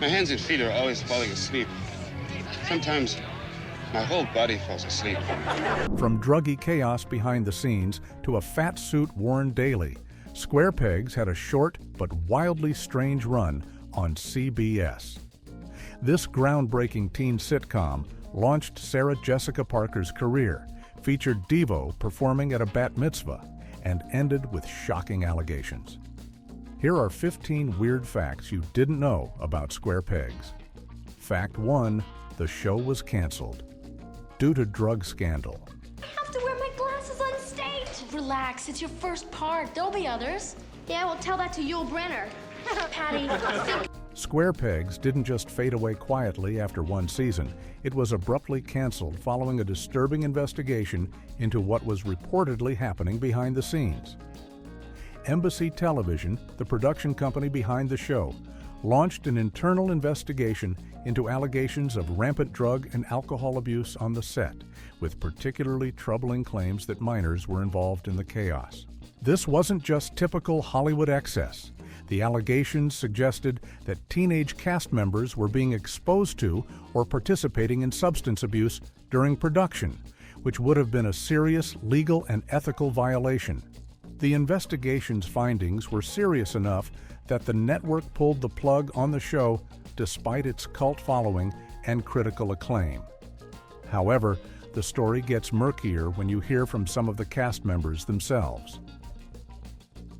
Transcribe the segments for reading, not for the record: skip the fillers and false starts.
My hands and feet are always falling asleep. Sometimes my whole body falls asleep. From druggy chaos behind the scenes to a fat suit worn daily, Square Pegs had a short but wildly strange run on CBS. This groundbreaking teen sitcom launched Sarah Jessica Parker's career, featured Devo performing at a bat mitzvah, and ended with shocking allegations. Here are 15 weird facts you didn't know about Square Pegs. Fact 1. The show was canceled due to drug scandal. I have to wear my glasses on stage. Relax, it's your first part. There'll be others. Yeah, well, tell that to Yul Brynner. Patty, think. Square Pegs didn't just fade away quietly after one season. It was abruptly canceled following a disturbing investigation into what was reportedly happening behind the scenes. Embassy Television, the production company behind the show, launched an internal investigation into allegations of rampant drug and alcohol abuse on the set, with particularly troubling claims that minors were involved in the chaos. This wasn't just typical Hollywood excess. The allegations suggested that teenage cast members were being exposed to or participating in substance abuse during production, which would have been a serious legal and ethical violation. The investigation's findings were serious enough that the network pulled the plug on the show despite its cult following and critical acclaim. However, the story gets murkier when you hear from some of the cast members themselves.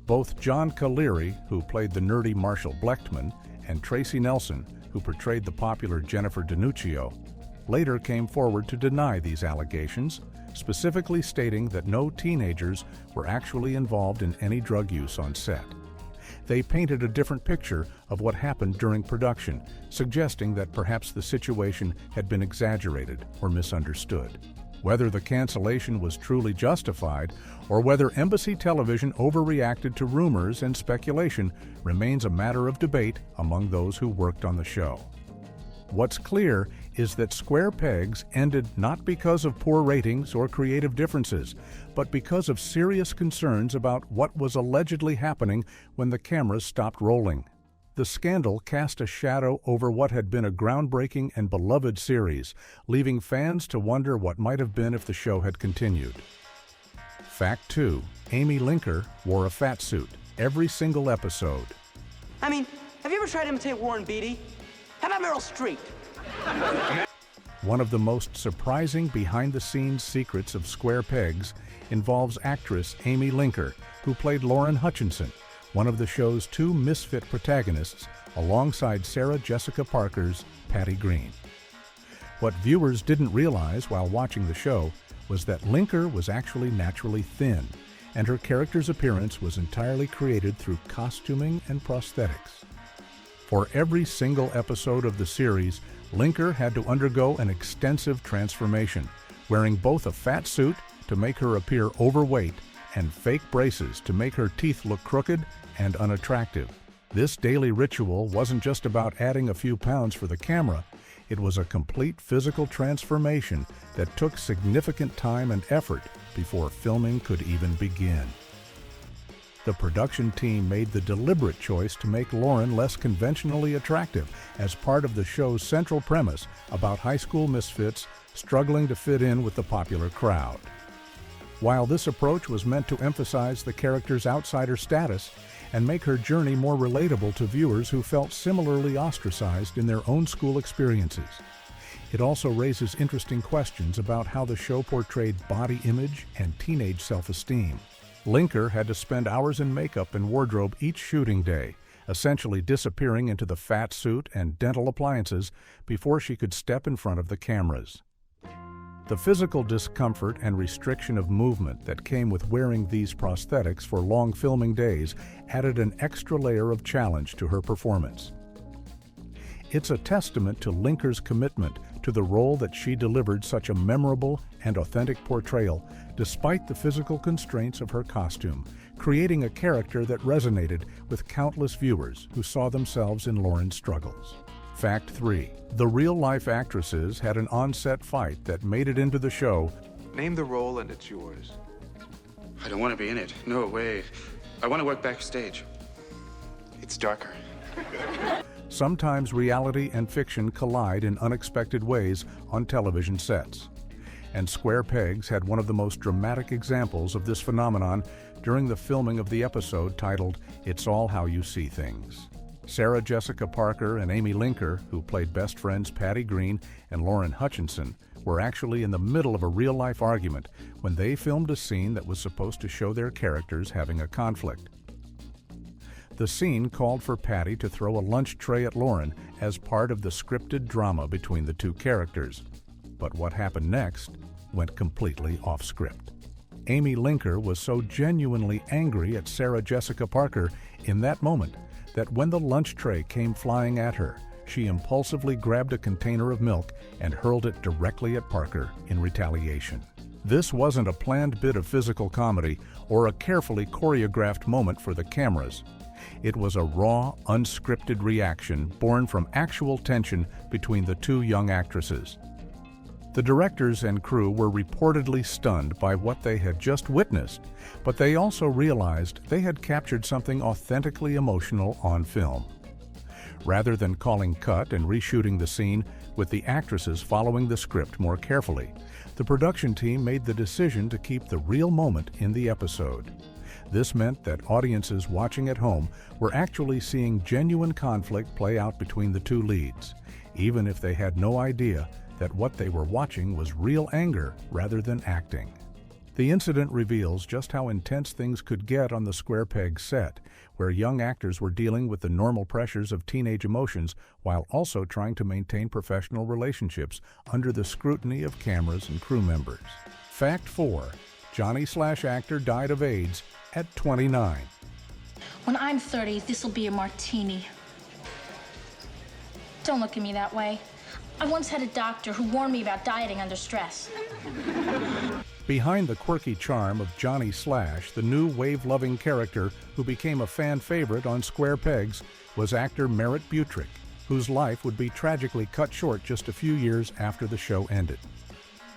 Both John Caleri, who played the nerdy Marshall Blechtman, and Tracy Nelson, who portrayed the popular Jennifer DiNuccio, later came forward to deny these allegations, specifically stating that no teenagers were actually involved in any drug use on set. They painted a different picture of what happened during production, suggesting that perhaps the situation had been exaggerated or misunderstood. Whether the cancellation was truly justified or whether Embassy Television overreacted to rumors and speculation remains a matter of debate among those who worked on the show. What's clear is that Square Pegs ended not because of poor ratings or creative differences, but because of serious concerns about what was allegedly happening when the cameras stopped rolling. The scandal cast a shadow over what had been a groundbreaking and beloved series, leaving fans to wonder what might have been if the show had continued. Fact 2. Amy Linker wore a fat suit every single episode. I mean, have you ever tried to imitate Warren Beatty? How about Meryl Streep? One of the most surprising behind-the-scenes secrets of Square Pegs involves actress Amy Linker, who played Lauren Hutchinson, one of the show's two misfit protagonists, alongside Sarah Jessica Parker's Patty Green. What viewers didn't realize while watching the show was that Linker was actually naturally thin, and her character's appearance was entirely created through costuming and prosthetics. For every single episode of the series, Linker had to undergo an extensive transformation, wearing both a fat suit to make her appear overweight and fake braces to make her teeth look crooked and unattractive. This daily ritual wasn't just about adding a few pounds for the camera, it was a complete physical transformation that took significant time and effort before filming could even begin. The production team made the deliberate choice to make Lauren less conventionally attractive as part of the show's central premise about high school misfits struggling to fit in with the popular crowd. While this approach was meant to emphasize the character's outsider status and make her journey more relatable to viewers who felt similarly ostracized in their own school experiences, it also raises interesting questions about how the show portrayed body image and teenage self-esteem. Linker had to spend hours in makeup and wardrobe each shooting day, essentially disappearing into the fat suit and dental appliances before she could step in front of the cameras. The physical discomfort and restriction of movement that came with wearing these prosthetics for long filming days added an extra layer of challenge to her performance. It's a testament to Linker's commitment to the role that she delivered such a memorable and authentic portrayal despite the physical constraints of her costume, creating a character that resonated with countless viewers who saw themselves in Lauren's struggles. Fact 3. The real-life actresses had an on-set fight that made it into the show. Name the role and it's yours. I don't want to be in it. No way. I want to work backstage. It's darker. Sometimes reality and fiction collide in unexpected ways on television sets. And Square Pegs had one of the most dramatic examples of this phenomenon during the filming of the episode titled It's All How You See Things. Sarah Jessica Parker and Amy Linker, who played best friends Patty Green and Lauren Hutchinson, were actually in the middle of a real-life argument when they filmed a scene that was supposed to show their characters having a conflict. The scene called for Patty to throw a lunch tray at Lauren as part of the scripted drama between the two characters. But what happened next went completely off script. Amy Linker was so genuinely angry at Sarah Jessica Parker in that moment that when the lunch tray came flying at her, she impulsively grabbed a container of milk and hurled it directly at Parker in retaliation. This wasn't a planned bit of physical comedy or a carefully choreographed moment for the cameras. It was a raw, unscripted reaction born from actual tension between the two young actresses. The directors and crew were reportedly stunned by what they had just witnessed, but they also realized they had captured something authentically emotional on film. Rather than calling cut and reshooting the scene with the actresses following the script more carefully, the production team made the decision to keep the real moment in the episode. This meant that audiences watching at home were actually seeing genuine conflict play out between the two leads, even if they had no idea that what they were watching was real anger rather than acting. The incident reveals just how intense things could get on the Square Peg set, where young actors were dealing with the normal pressures of teenage emotions while also trying to maintain professional relationships under the scrutiny of cameras and crew members. Fact 4. Johnny/actor died of AIDS at 29. When I'm 30, this'll be a martini. Don't look at me that way. I once had a doctor who warned me about dieting under stress. Behind the quirky charm of Johnny Slash, the new wave-loving character who became a fan favorite on Square Pegs was actor Merritt Butrick, whose life would be tragically cut short just a few years after the show ended.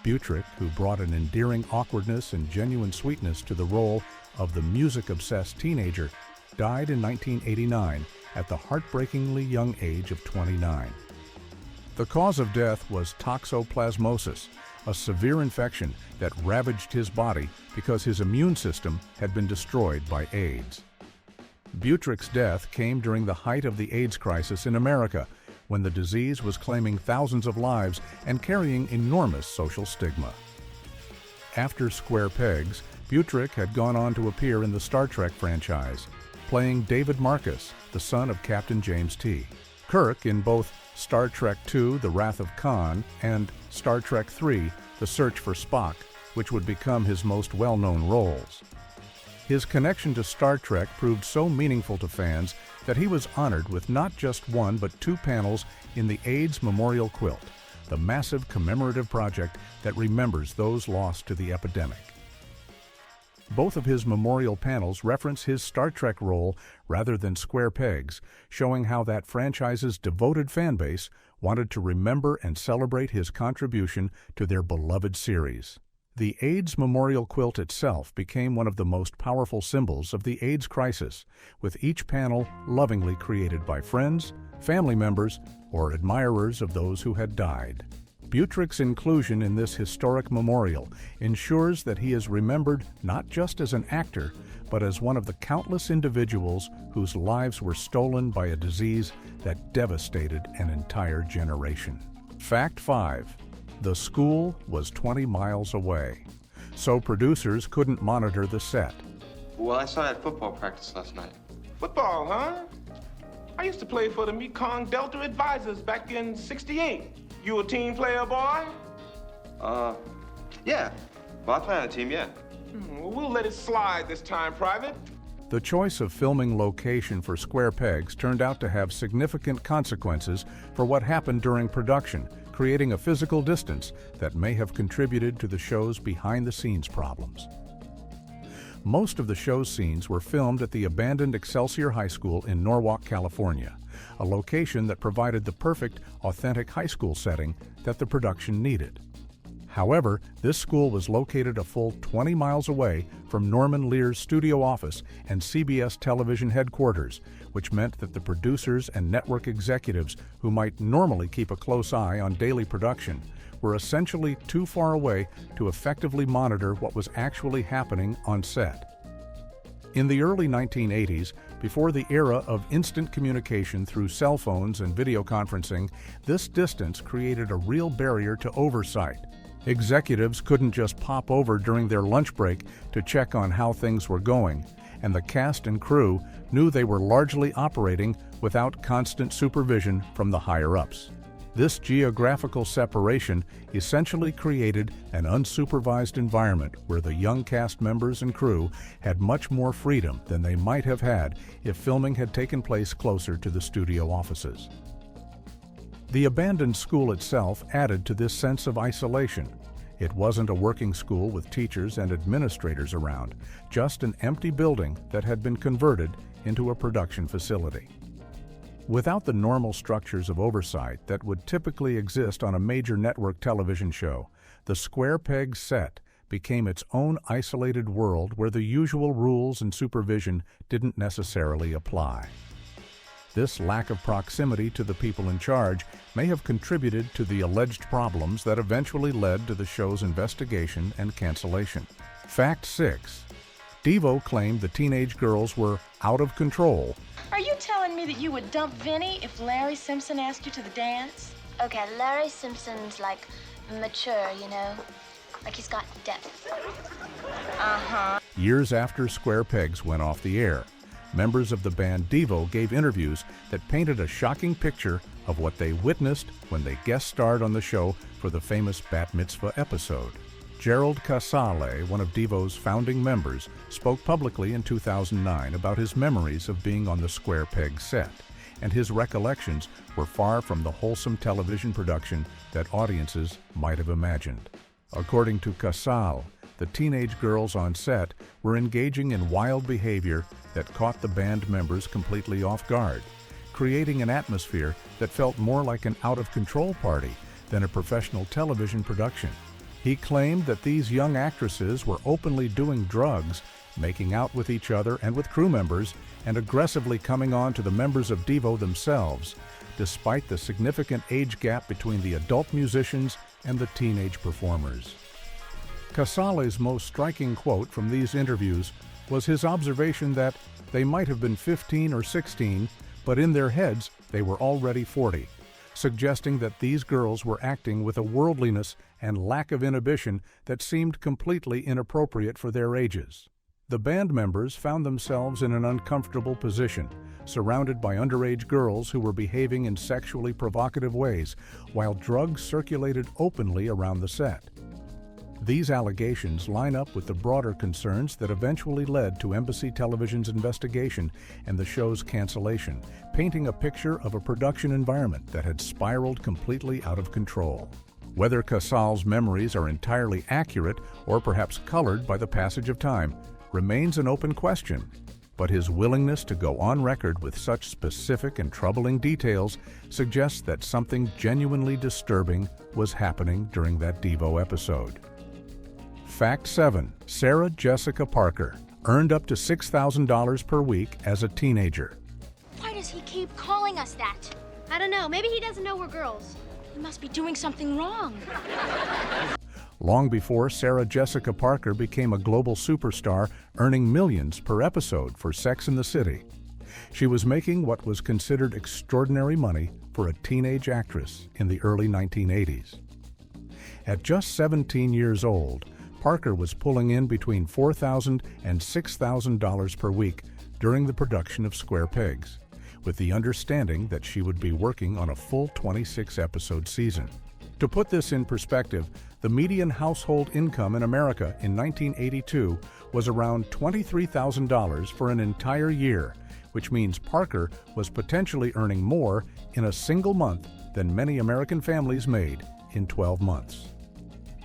Butrick, who brought an endearing awkwardness and genuine sweetness to the role of the music-obsessed teenager, died in 1989 at the heartbreakingly young age of 29. The cause of death was toxoplasmosis, a severe infection that ravaged his body because his immune system had been destroyed by AIDS. Butrick's death came during the height of the AIDS crisis in America, when the disease was claiming thousands of lives and carrying enormous social stigma. After Square Pegs, Butrick had gone on to appear in the Star Trek franchise, playing David Marcus, the son of Captain James T. Kirk in both Star Trek II, The Wrath of Khan, and Star Trek III, The Search for Spock, which would become his most well-known roles. His connection to Star Trek proved so meaningful to fans that he was honored with not just one but 2 panels in the AIDS Memorial Quilt, the massive commemorative project that remembers those lost to the epidemic. Both of his memorial panels reference his Star Trek role rather than Square Pegs, showing how that franchise's devoted fan base wanted to remember and celebrate his contribution to their beloved series. The AIDS Memorial Quilt itself became one of the most powerful symbols of the AIDS crisis, with each panel lovingly created by friends, family members, or admirers of those who had died. Butrick's inclusion in this historic memorial ensures that he is remembered not just as an actor, but as one of the countless individuals whose lives were stolen by a disease that devastated an entire generation. Fact 5. The school was 20 miles away, so producers couldn't monitor the set. Well, I saw that football practice last night. Football, huh? I used to play for the Mekong Delta Advisors back in '68. You a team player, boy? Yeah. Well, I play on a team, yeah. Well, we'll let it slide this time, Private. The choice of filming location for Square Pegs turned out to have significant consequences for what happened during production, creating a physical distance that may have contributed to the show's behind-the-scenes problems. Most of the show's scenes were filmed at the abandoned Excelsior High School in Norwalk, California, a location that provided the perfect, authentic high school setting that the production needed. However, this school was located a full 20 miles away from Norman Lear's studio office and CBS television headquarters, which meant that the producers and network executives who might normally keep a close eye on daily production were essentially too far away to effectively monitor what was actually happening on set. In the early 1980s, before the era of instant communication through cell phones and video conferencing, this distance created a real barrier to oversight. Executives couldn't just pop over during their lunch break to check on how things were going, and the cast and crew knew they were largely operating without constant supervision from the higher-ups. This geographical separation essentially created an unsupervised environment where the young cast members and crew had much more freedom than they might have had if filming had taken place closer to the studio offices. The abandoned school itself added to this sense of isolation. It wasn't a working school with teachers and administrators around, just an empty building that had been converted into a production facility. Without the normal structures of oversight that would typically exist on a major network television show, the Square Peg set became its own isolated world where the usual rules and supervision didn't necessarily apply. This lack of proximity to the people in charge may have contributed to the alleged problems that eventually led to the show's investigation and cancellation. Fact 6. Devo claimed the teenage girls were out of control. Are you telling me that you would dump Vinny if Larry Simpson asked you to the dance? Okay, Larry Simpson's like mature, you know? Like he's got depth. Uh-huh. Years after Square Pegs went off the air, members of the band Devo gave interviews that painted a shocking picture of what they witnessed when they guest starred on the show for the famous Bat Mitzvah episode. Gerald Casale, one of Devo's founding members, spoke publicly in 2009 about his memories of being on the Square Peg set, and his recollections were far from the wholesome television production that audiences might have imagined. According to Casale, the teenage girls on set were engaging in wild behavior that caught the band members completely off guard, creating an atmosphere that felt more like an out-of-control party than a professional television production. He claimed that these young actresses were openly doing drugs, making out with each other and with crew members, and aggressively coming on to the members of Devo themselves, despite the significant age gap between the adult musicians and the teenage performers. Casale's most striking quote from these interviews was his observation that they might have been 15 or 16, but in their heads they were already 40, suggesting that these girls were acting with a worldliness and lack of inhibition that seemed completely inappropriate for their ages. The band members found themselves in an uncomfortable position, surrounded by underage girls who were behaving in sexually provocative ways, while drugs circulated openly around the set. These allegations line up with the broader concerns that eventually led to Embassy Television's investigation and the show's cancellation, painting a picture of a production environment that had spiraled completely out of control. Whether Casale's memories are entirely accurate or perhaps colored by the passage of time remains an open question, but his willingness to go on record with such specific and troubling details suggests that something genuinely disturbing was happening during that Devo episode. Fact 7. Sarah Jessica Parker earned up to $6,000 per week as a teenager. Why does he keep calling us that? I don't know. Maybe he doesn't know we're girls. He must be doing something wrong. Long before Sarah Jessica Parker became a global superstar, earning millions per episode for Sex and the City, she was making what was considered extraordinary money for a teenage actress in the early 1980s. At just 17 years old, Parker was pulling in between $4,000 and $6,000 per week during the production of Square Pegs, with the understanding that she would be working on a full 26-episode season. To put this in perspective, the median household income in America in 1982 was around $23,000 for an entire year, which means Parker was potentially earning more in a single month than many American families made in 12 months.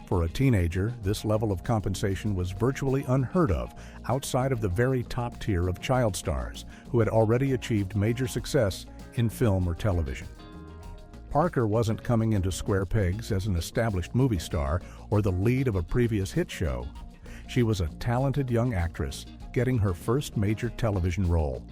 For a teenager, this level of compensation was virtually unheard of outside of the very top tier of child stars who had already achieved major success in film or television. Parker wasn't coming into Square Pegs as an established movie star or the lead of a previous hit show. She was a talented young actress getting her first major television role.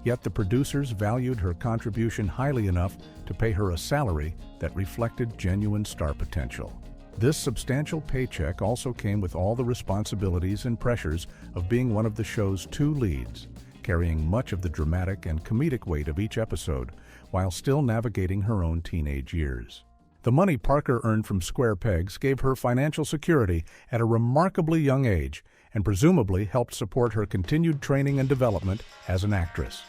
Yet the producers valued her contribution highly enough to pay her a salary that reflected genuine star potential. This substantial paycheck also came with all the responsibilities and pressures of being one of the show's two leads, carrying much of the dramatic and comedic weight of each episode while still navigating her own teenage years. The money Parker earned from Square Pegs gave her financial security at a remarkably young age and presumably helped support her continued training and development as an actress.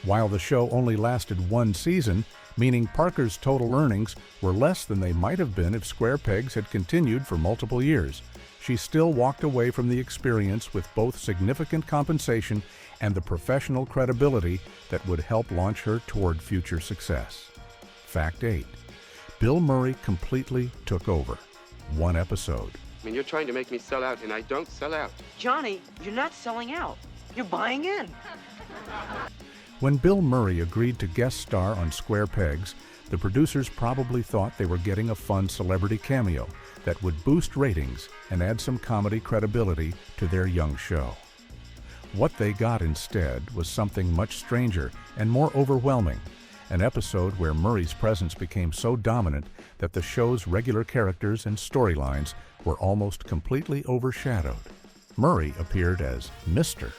While the show only lasted one season, meaning Parker's total earnings were less than they might have been if Square Pegs had continued for multiple years, she still walked away from the experience with both significant compensation and the professional credibility that would help launch her toward future success. Fact 8. Bill Murray completely took over. One episode. I mean, you're trying to make me sell out, and I don't sell out. Johnny, you're not selling out. You're buying in. When Bill Murray agreed to guest star on Square Pegs, the producers probably thought they were getting a fun celebrity cameo that would boost ratings and add some comedy credibility to their young show. What they got instead was something much stranger and more overwhelming, an episode where Murray's presence became so dominant that the show's regular characters and storylines were almost completely overshadowed. Murray appeared as Mr.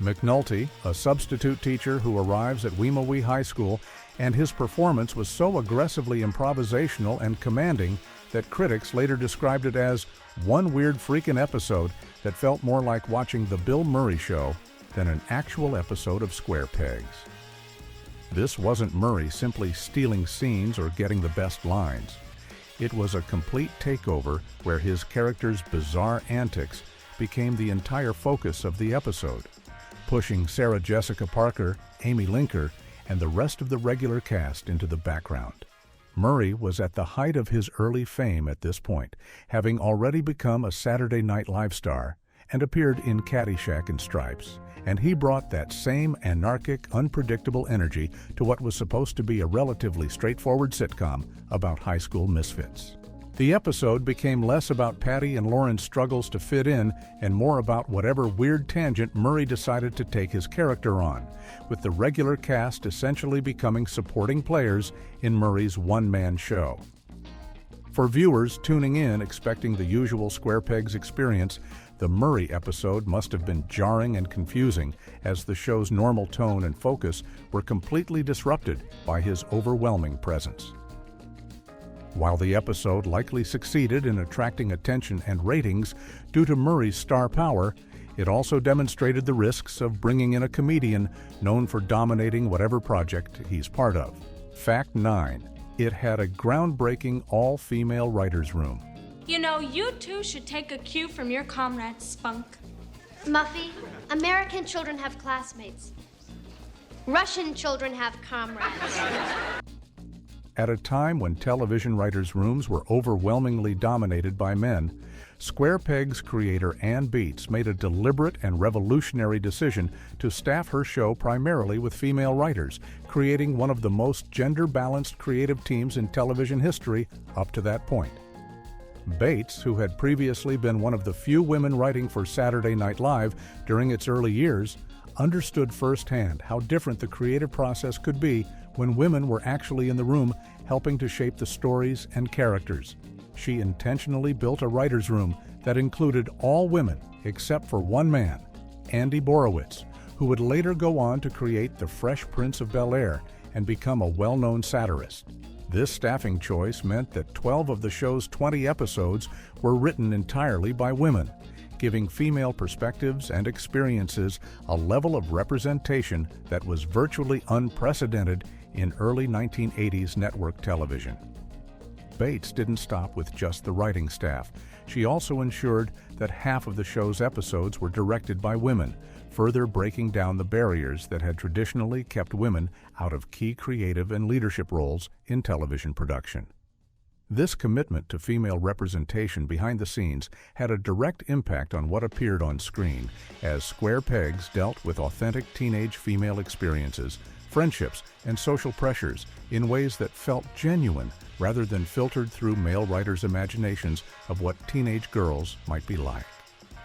McNulty, a substitute teacher who arrives at Wemawee High School, and his performance was so aggressively improvisational and commanding that critics later described it as one weird freakin' episode that felt more like watching The Bill Murray Show than an actual episode of Square Pegs. This wasn't Murray simply stealing scenes or getting the best lines. It was a complete takeover where his character's bizarre antics became the entire focus of the episode, pushing Sarah Jessica Parker, Amy Linker, and the rest of the regular cast into the background. Murray was at the height of his early fame at this point, having already become a Saturday Night Live star and appeared in Caddyshack and Stripes, and he brought that same anarchic, unpredictable energy to what was supposed to be a relatively straightforward sitcom about high school misfits. The episode became less about Patty and Lauren's struggles to fit in and more about whatever weird tangent Murray decided to take his character on, with the regular cast essentially becoming supporting players in Murray's one-man show. For viewers tuning in expecting the usual Square Pegs experience, the Murray episode must have been jarring and confusing, as the show's normal tone and focus were completely disrupted by his overwhelming presence. While the episode likely succeeded in attracting attention and ratings due to Murray's star power, it also demonstrated the risks of bringing in a comedian known for dominating whatever project he's part of. Fact 9. It had a groundbreaking all-female writer's room. You know, you two should take a cue from your comrade Spunk. Muffy, American children have classmates. Russian children have comrades. At a time when television writers' rooms were overwhelmingly dominated by men, Square Pegs creator Ann Beatts made a deliberate and revolutionary decision to staff her show primarily with female writers, creating one of the most gender-balanced creative teams in television history up to that point. Bates, who had previously been one of the few women writing for Saturday Night Live during its early years, understood firsthand how different the creative process could be when women were actually in the room helping to shape the stories and characters. She intentionally built a writer's room that included all women except for one man, Andy Borowitz, who would later go on to create The Fresh Prince of Bel-Air and become a well-known satirist. This staffing choice meant that 12 of the show's 20 episodes were written entirely by women, giving female perspectives and experiences a level of representation that was virtually unprecedented in early 1980s network television. Bates didn't stop with just the writing staff. She also ensured that half of the show's episodes were directed by women, further breaking down the barriers that had traditionally kept women out of key creative and leadership roles in television production. This commitment to female representation behind the scenes had a direct impact on what appeared on screen, as Square Pegs dealt with authentic teenage female experiences, friendships, and social pressures in ways that felt genuine rather than filtered through male writers' imaginations of what teenage girls might be like.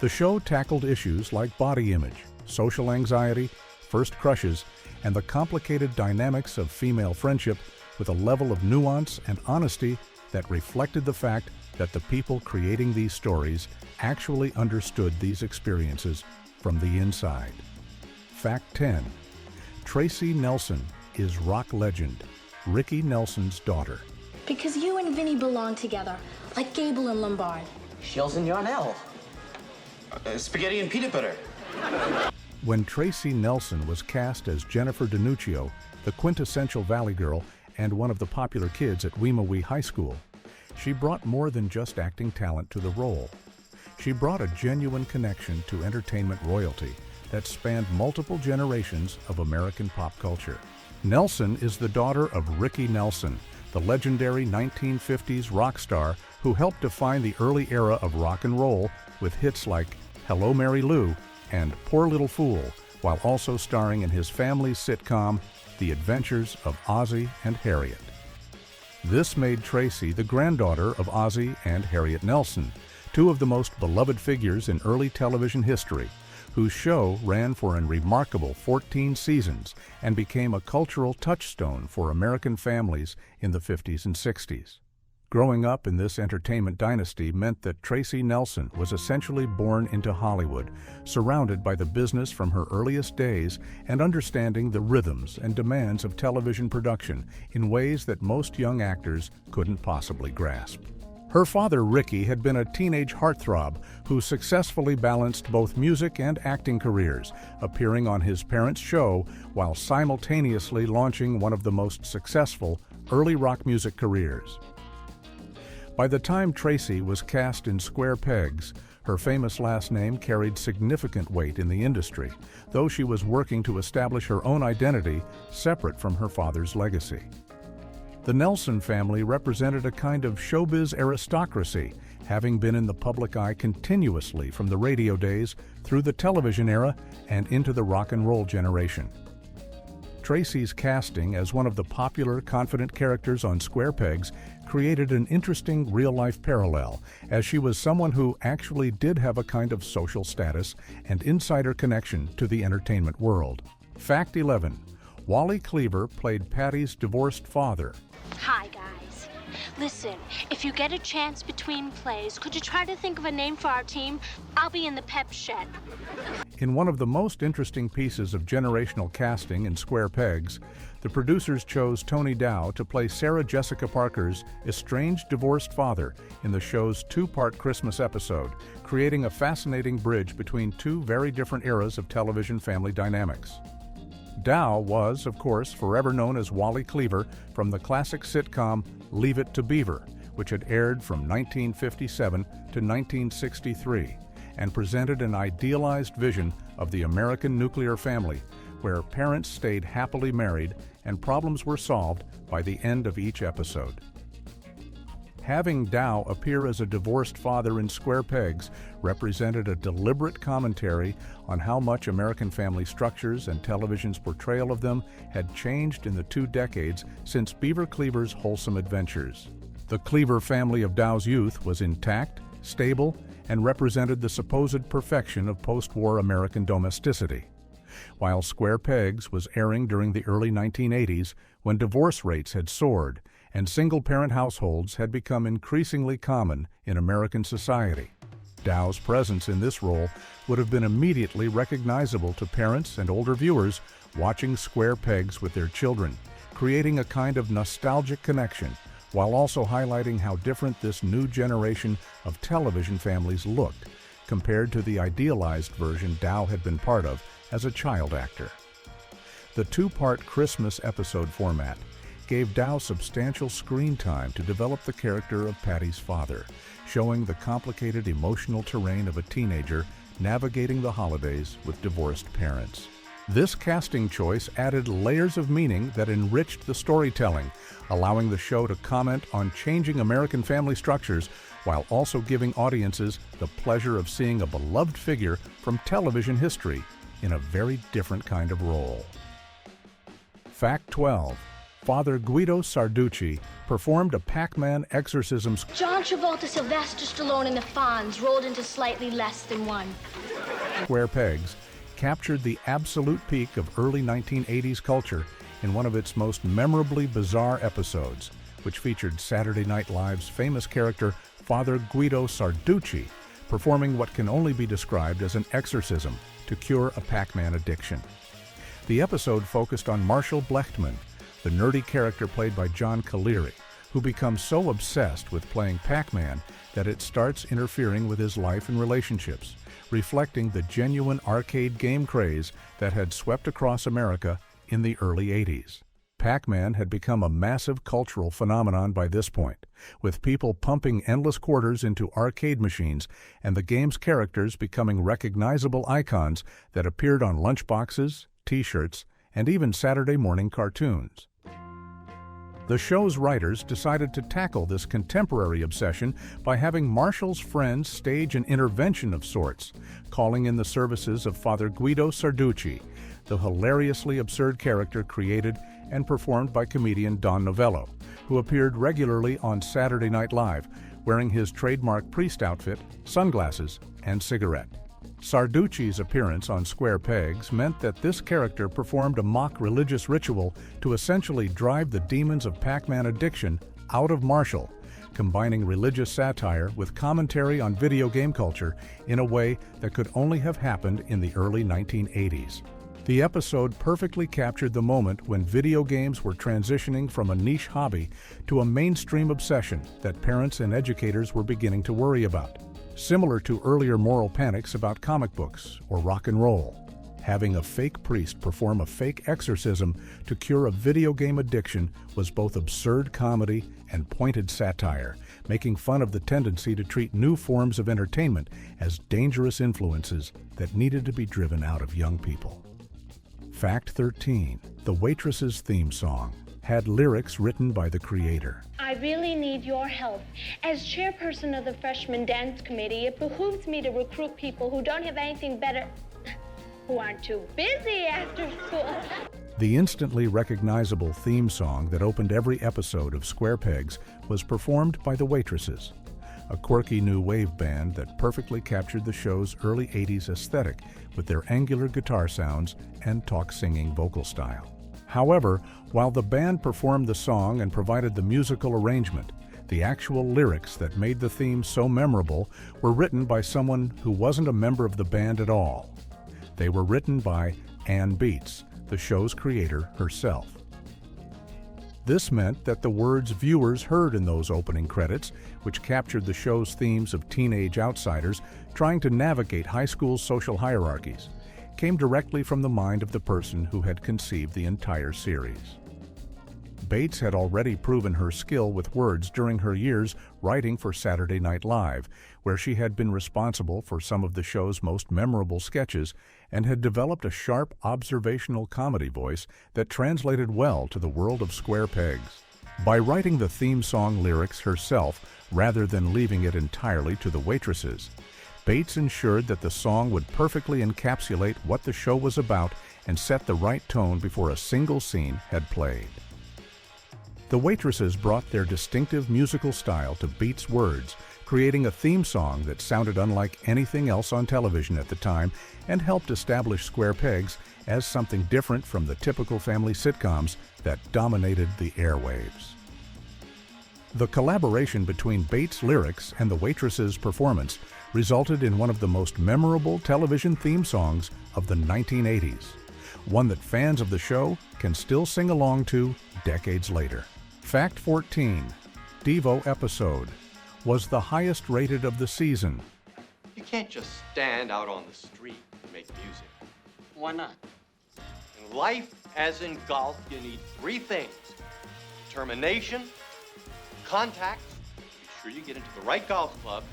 The show tackled issues like body image, social anxiety, first crushes, and the complicated dynamics of female friendship with a level of nuance and honesty that reflected the fact that the people creating these stories actually understood these experiences from the inside. Fact 10. Tracy Nelson is rock legend Ricky Nelson's daughter. Because you and Vinny belong together, like Gable and Lombard. Shills and Yarnell. Spaghetti and peanut butter. When Tracy Nelson was cast as Jennifer DiNuccio, the quintessential Valley Girl and one of the popular kids at Wee High School, she brought more than just acting talent to the role. She brought a genuine connection to entertainment royalty that spanned multiple generations of American pop culture. Nelson is the daughter of Ricky Nelson, the legendary 1950s rock star who helped define the early era of rock and roll with hits like Hello, Mary Lou and Poor Little Fool, while also starring in his family's sitcom, The Adventures of Ozzie and Harriet. This made Tracy the granddaughter of Ozzie and Harriet Nelson, two of the most beloved figures in early television history, whose show ran for a remarkable 14 seasons and became a cultural touchstone for American families in the 50s and 60s. Growing up in this entertainment dynasty meant that Tracy Nelson was essentially born into Hollywood, surrounded by the business from her earliest days and understanding the rhythms and demands of television production in ways that most young actors couldn't possibly grasp. Her father, Ricky, had been a teenage heartthrob who successfully balanced both music and acting careers, appearing on his parents' show while simultaneously launching one of the most successful early rock music careers. By the time Tracy was cast in Square Pegs, her famous last name carried significant weight in the industry, though she was working to establish her own identity separate from her father's legacy. The Nelson family represented a kind of showbiz aristocracy, having been in the public eye continuously from the radio days through the television era and into the rock and roll generation. Tracy's casting as one of the popular, confident characters on Square Pegs created an interesting real-life parallel, as she was someone who actually did have a kind of social status and insider connection to the entertainment world. Fact 11. Wally Cleaver played Patty's divorced father. Hi, guys. Listen, if you get a chance between plays, could you try to think of a name for our team? I'll be in the pep shed. In one of the most interesting pieces of generational casting in Square Pegs, the producers chose Tony Dow to play Sarah Jessica Parker's estranged divorced father in the show's two-part Christmas episode, creating a fascinating bridge between two very different eras of television family dynamics. Dow was, of course, forever known as Wally Cleaver from the classic sitcom Leave It to Beaver, which had aired from 1957 to 1963, and presented an idealized vision of the American nuclear family, where parents stayed happily married and problems were solved by the end of each episode. Having Dow appear as a divorced father in Square Pegs represented a deliberate commentary on how much American family structures and television's portrayal of them had changed in the 2 decades since Beaver Cleaver's wholesome adventures. The Cleaver family of Dow's youth was intact, stable, and represented the supposed perfection of post-war American domesticity. While Square Pegs was airing during the early 1980s, when divorce rates had soared and single-parent households had become increasingly common in American society. Dow's presence in this role would have been immediately recognizable to parents and older viewers watching Square Pegs with their children, creating a kind of nostalgic connection, while also highlighting how different this new generation of television families looked compared to the idealized version Dow had been part of as a child actor. The 2-part Christmas episode format gave Dow substantial screen time to develop the character of Patty's father, showing the complicated emotional terrain of a teenager navigating the holidays with divorced parents. This casting choice added layers of meaning that enriched the storytelling, allowing the show to comment on changing American family structures while also giving audiences the pleasure of seeing a beloved figure from television history in a very different kind of role. Fact 12. Father Guido Sarducci performed a Pac-Man exorcism. John Travolta, Sylvester Stallone, and the Fonz rolled into slightly less than one. Square Pegs, captured the absolute peak of early 1980s culture in one of its most memorably bizarre episodes, which featured Saturday Night Live's famous character Father Guido Sarducci performing what can only be described as an exorcism to cure a Pac-Man addiction. The episode focused on Marshall Blechtman, the nerdy character played by John Caleri, who becomes so obsessed with playing Pac-Man that it starts interfering with his life and relationships, reflecting the genuine arcade game craze that had swept across America in the early 80s. Pac-Man had become a massive cultural phenomenon by this point, with people pumping endless quarters into arcade machines and the game's characters becoming recognizable icons that appeared on lunchboxes, T-shirts, and even Saturday morning cartoons. The show's writers decided to tackle this contemporary obsession by having Marshall's friends stage an intervention of sorts, calling in the services of Father Guido Sarducci, the hilariously absurd character created and performed by comedian Don Novello, who appeared regularly on Saturday Night Live, wearing his trademark priest outfit, sunglasses, and cigarette. Sarducci's appearance on Square Pegs meant that this character performed a mock religious ritual to essentially drive the demons of Pac-Man addiction out of Marshall, combining religious satire with commentary on video game culture in a way that could only have happened in the early 1980s. The episode perfectly captured the moment when video games were transitioning from a niche hobby to a mainstream obsession that parents and educators were beginning to worry about. Similar to earlier moral panics about comic books or rock and roll, having a fake priest perform a fake exorcism to cure a video game addiction was both absurd comedy and pointed satire, making fun of the tendency to treat new forms of entertainment as dangerous influences that needed to be driven out of young people. Fact 13. The Waitress's theme song had lyrics written by the creator. I really need your help. As chairperson of the freshman dance committee, it behooves me to recruit people who don't have anything better, who aren't too busy after school. The instantly recognizable theme song that opened every episode of Square Pegs was performed by the Waitresses, a quirky new wave band that perfectly captured the show's early 80s aesthetic with their angular guitar sounds and talk-singing vocal style. However, while the band performed the song and provided the musical arrangement, the actual lyrics that made the theme so memorable were written by someone who wasn't a member of the band at all. They were written by Ann Beats, the show's creator herself. This meant that the words viewers heard in those opening credits, which captured the show's themes of teenage outsiders trying to navigate high school social hierarchies, came directly from the mind of the person who had conceived the entire series. Bates had already proven her skill with words during her years writing for Saturday Night Live, where she had been responsible for some of the show's most memorable sketches and had developed a sharp observational comedy voice that translated well to the world of Square Pegs. By writing the theme song lyrics herself rather than leaving it entirely to the Waitresses, Bates ensured that the song would perfectly encapsulate what the show was about and set the right tone before a single scene had played. The Waitresses brought their distinctive musical style to Beats' words, creating a theme song that sounded unlike anything else on television at the time and helped establish Square Pegs as something different from the typical family sitcoms that dominated the airwaves. The collaboration between Bates' lyrics and the Waitresses' performance resulted in one of the most memorable television theme songs of the 1980s, one that fans of the show can still sing along to decades later. Fact 14. Devo episode was the highest rated of the season. You can't just stand out on the street and make music. Why not? In life, as in golf, you need three things: determination, contacts, be sure you get into the right golf club,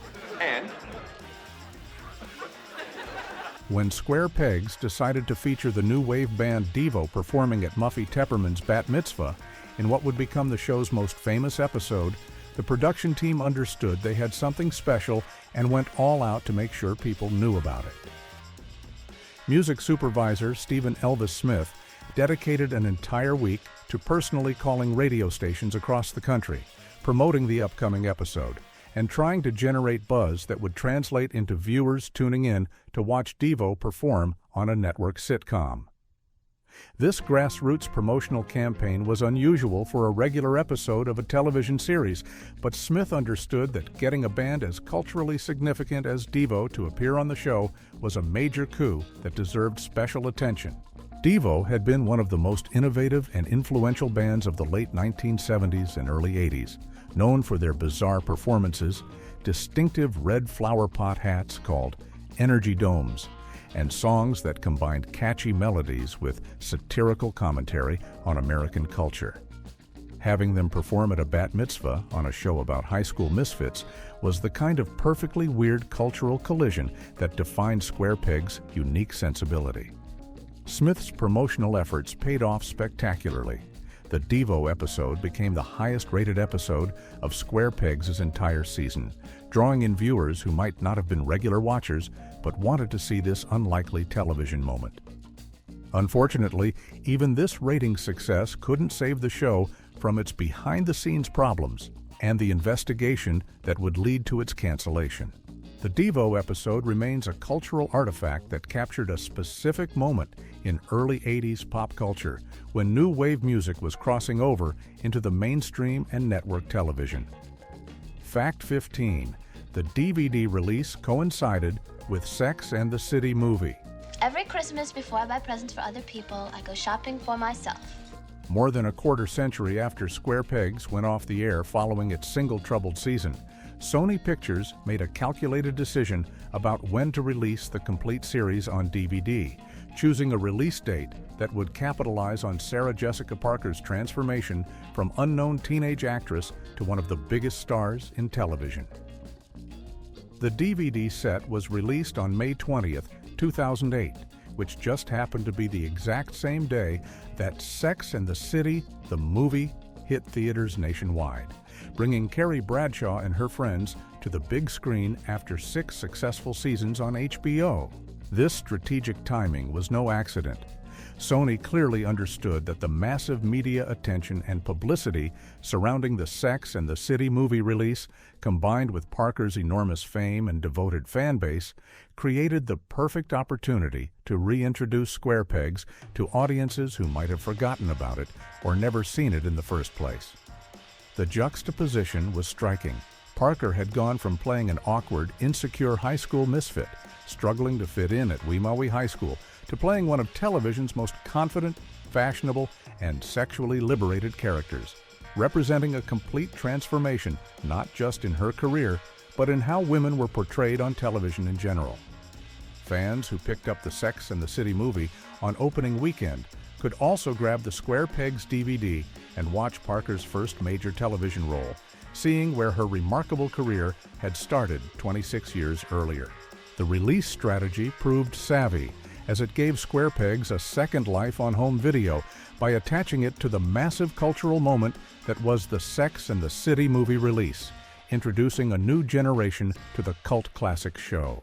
and... When Square Pegs decided to feature the new wave band Devo performing at Muffy Tepperman's bat mitzvah in what would become the show's most famous episode, the production team understood they had something special and went all out to make sure people knew about it. Music supervisor Stephen Elvis Smith dedicated an entire week to personally calling radio stations across the country, promoting the upcoming episode, and trying to generate buzz that would translate into viewers tuning in to watch Devo perform on a network sitcom. This grassroots promotional campaign was unusual for a regular episode of a television series, but Smith understood that getting a band as culturally significant as Devo to appear on the show was a major coup that deserved special attention. Devo had been one of the most innovative and influential bands of the late 1970s and early 80s, known for their bizarre performances, distinctive red flower pot hats called energy domes, and songs that combined catchy melodies with satirical commentary on American culture. Having them perform at a bat mitzvah on a show about high school misfits was the kind of perfectly weird cultural collision that defined Square Peg's unique sensibility. Smith's promotional efforts paid off spectacularly. The Devo episode became the highest-rated episode of Square Peg's entire season, drawing in viewers who might not have been regular watchers but wanted to see this unlikely television moment. Unfortunately, even this rating success couldn't save the show from its behind-the-scenes problems and the investigation that would lead to its cancellation. The Devo episode remains a cultural artifact that captured a specific moment in early 80s pop culture when new wave music was crossing over into the mainstream and network television. Fact 15. The DVD release coincided with Sex and the City movie. Every Christmas before I buy presents for other people, I go shopping for myself. More than a quarter century after Square Pegs went off the air following its single troubled season, Sony Pictures made a calculated decision about when to release the complete series on DVD, choosing a release date that would capitalize on Sarah Jessica Parker's transformation from unknown teenage actress to one of the biggest stars in television. The DVD set was released on May 20th, 2008, which just happened to be the exact same day that Sex and the City, the movie, hit theaters nationwide, bringing Carrie Bradshaw and her friends to the big screen after 6 successful seasons on HBO. This strategic timing was no accident. Sony clearly understood that the massive media attention and publicity surrounding the Sex and the City movie release, combined with Parker's enormous fame and devoted fan base, created the perfect opportunity to reintroduce Square Pegs to audiences who might have forgotten about it or never seen it in the first place. The juxtaposition was striking. Parker had gone from playing an awkward, insecure high school misfit, struggling to fit in at Weemawe High School, to playing one of television's most confident, fashionable, and sexually liberated characters, representing a complete transformation not just in her career, but in how women were portrayed on television in general. Fans who picked up the Sex and the City movie on opening weekend could also grab the Square Pegs DVD and watch Parker's first major television role, seeing where her remarkable career had started 26 years earlier. The release strategy proved savvy, as it gave Square Pegs a second life on home video by attaching it to the massive cultural moment that was the Sex and the City movie release, introducing a new generation to the cult classic show.